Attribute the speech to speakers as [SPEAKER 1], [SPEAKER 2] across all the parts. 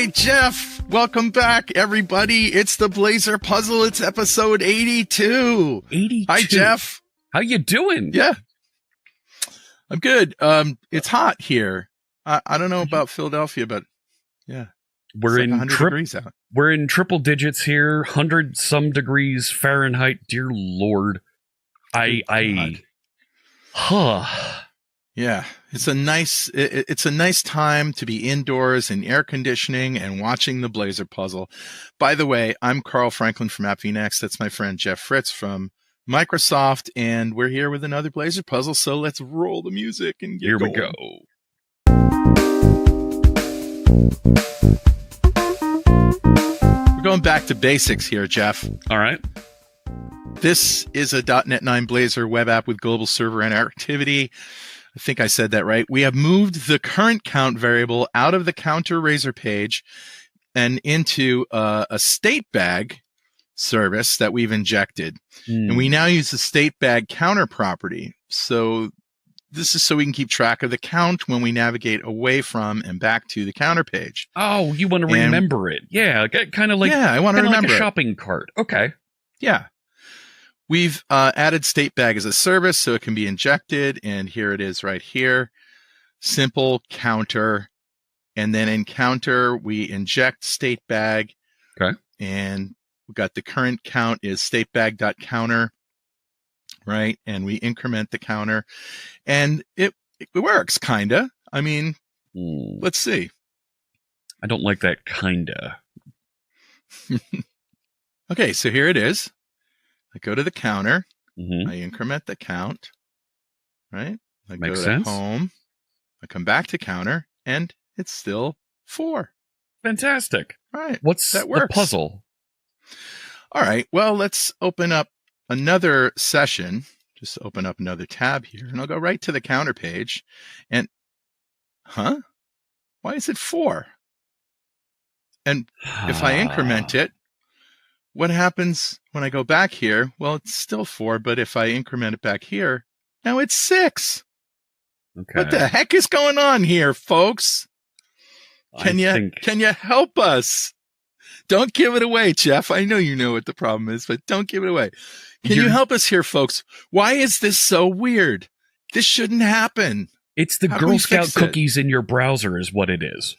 [SPEAKER 1] right, Jeff. Welcome back, everybody. It's the Blazor Puzzle. It's episode 82.
[SPEAKER 2] 82.
[SPEAKER 1] Hi, Jeff.
[SPEAKER 2] How you doing?
[SPEAKER 1] Yeah, I'm good. It's hot here. I don't know about Philadelphia, but yeah,
[SPEAKER 2] we're
[SPEAKER 1] like
[SPEAKER 2] in
[SPEAKER 1] 100 degrees out.
[SPEAKER 2] We're in triple digits here, 100-some degrees Fahrenheit. Dear Lord, Yeah,
[SPEAKER 1] it's a nice time to be indoors in air conditioning and watching the Blazor Puzzle. By the way, I'm Carl Franklin from AppVNext. That's my friend Jeff Fritz from Microsoft, and we're here with another Blazor Puzzle. So let's roll the music and get going.
[SPEAKER 2] Here we go.
[SPEAKER 1] We're going back to basics here, Jeff.
[SPEAKER 2] All right.
[SPEAKER 1] This is a .NET 9 Blazor web app with global server interactivity. I think I said that right. We have moved the current count variable out of the counter razor page and into a state bag service that we've injected. And we now use the state bag counter property. So this is so we can keep track of the count when we navigate away from and back to the counter page.
[SPEAKER 2] Oh, you want to remember it. Yeah, kind of like,
[SPEAKER 1] I want to remember
[SPEAKER 2] like a shopping cart. Okay.
[SPEAKER 1] Yeah. We've added state bag as a service so it can be injected. And here it is right here. Simple counter. And then in counter, we inject state bag.
[SPEAKER 2] Okay.
[SPEAKER 1] And we got the current count is statebag.counter. Right. And we increment the counter. And it works, kind of. I mean, let's see.
[SPEAKER 2] I don't like that kinda.
[SPEAKER 1] Okay, so here it is. I go to the counter.
[SPEAKER 2] Mm-hmm.
[SPEAKER 1] I increment the count. Right? I
[SPEAKER 2] Makes
[SPEAKER 1] go
[SPEAKER 2] sense.
[SPEAKER 1] to home. I come back to counter, and it's still 4.
[SPEAKER 2] Fantastic.
[SPEAKER 1] Right.
[SPEAKER 2] What's
[SPEAKER 1] that
[SPEAKER 2] the
[SPEAKER 1] works.
[SPEAKER 2] puzzle?
[SPEAKER 1] All right. Well, let's open up another session. Just open up another tab here, and I'll go right to the counter page. And, why is it 4? And if I increment it, what happens when I go back here? Well, it's still 4, but if I increment it back here, now it's 6.
[SPEAKER 2] Okay.
[SPEAKER 1] What the heck is going on here, folks? Can you help us? Don't give it away, Jeff. I know you know what the problem is, but don't give it away. Can you help us here, folks? Why is this so weird? This shouldn't happen.
[SPEAKER 2] It's the
[SPEAKER 1] How
[SPEAKER 2] Girl
[SPEAKER 1] do we
[SPEAKER 2] Scout
[SPEAKER 1] fix it?
[SPEAKER 2] cookies in your browser is what it is.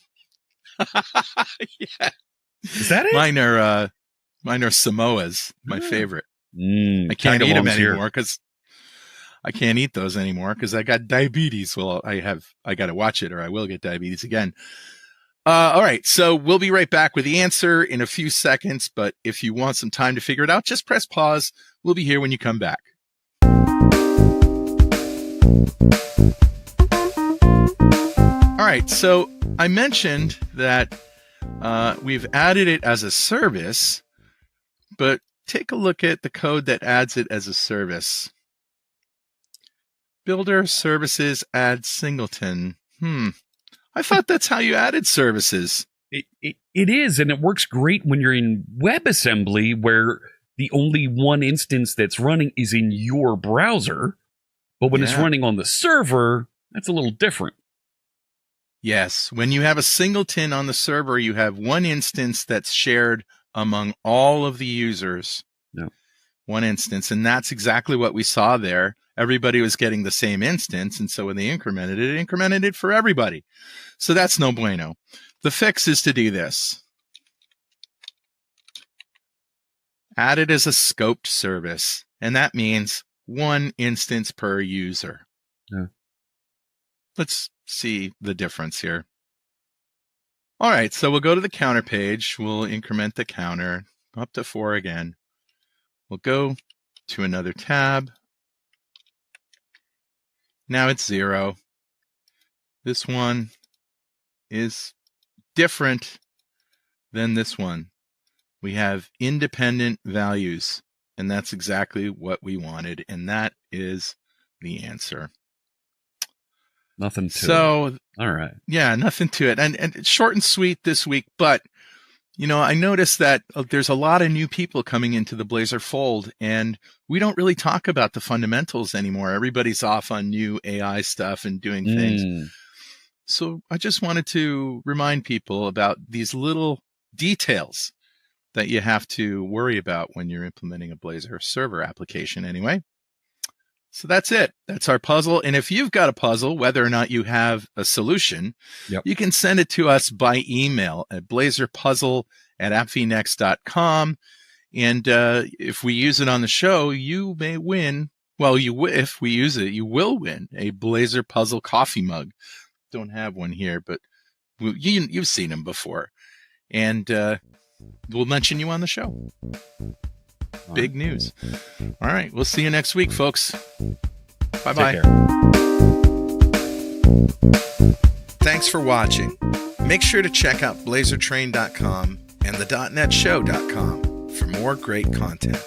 [SPEAKER 1] Yeah.
[SPEAKER 2] Is that it?
[SPEAKER 1] Mine are Samoas, my favorite. I can't eat them anymore because I can't eat those anymore because I got diabetes. Well, I got to watch it or I will get diabetes again. All right. So we'll be right back with the answer in a few seconds. But if you want some time to figure it out, just press pause. We'll be here when you come back. All right. So I mentioned that we've added it as a service, but take a look at the code that adds it as a service. Builder services AddSingleton. I thought that's how you added services.
[SPEAKER 2] It is, and it works great when you're in WebAssembly, where the only one instance that's running is in your browser. But when it's running on the server, that's a little different.
[SPEAKER 1] Yes. When you have a singleton on the server, you have one instance that's shared among all of the users.
[SPEAKER 2] No.
[SPEAKER 1] One instance. And that's exactly what we saw there. Everybody was getting the same instance. And so when they incremented it for everybody. So that's no bueno. The fix is to do this. Add it as a scoped service. And that means one instance per user.
[SPEAKER 2] Yeah.
[SPEAKER 1] Let's see the difference here. All right, so we'll go to the counter page. We'll increment the counter up to 4 again. We'll go to another tab. Now it's 0. This one is different than this one. We have independent values, and that's exactly what we wanted, and that is the answer.
[SPEAKER 2] Nothing to it.
[SPEAKER 1] So,
[SPEAKER 2] all right.
[SPEAKER 1] Yeah, nothing to it. And it's short and sweet this week, but, you know, I noticed that there's a lot of new people coming into the Blazor fold, and we don't really talk about the fundamentals anymore. Everybody's off on new AI stuff and doing things. So I just wanted to remind people about these little details that you have to worry about when you're implementing a Blazor server application anyway. So that's it. That's our puzzle. And if you've got a puzzle, whether or not you have a solution, you can send it to us by email at blazorpuzzle@appvnext.com. And if we use it on the show, you may win. Well, if we use it, you will win a Blazor Puzzle coffee mug. Don't have one here, but you've seen them before. And we'll mention you on the show. Big news. All right. We'll see you next week, folks. Bye-bye. Thanks for watching. Make sure to check out blazortrain.com and the .NETshow.com for more great content.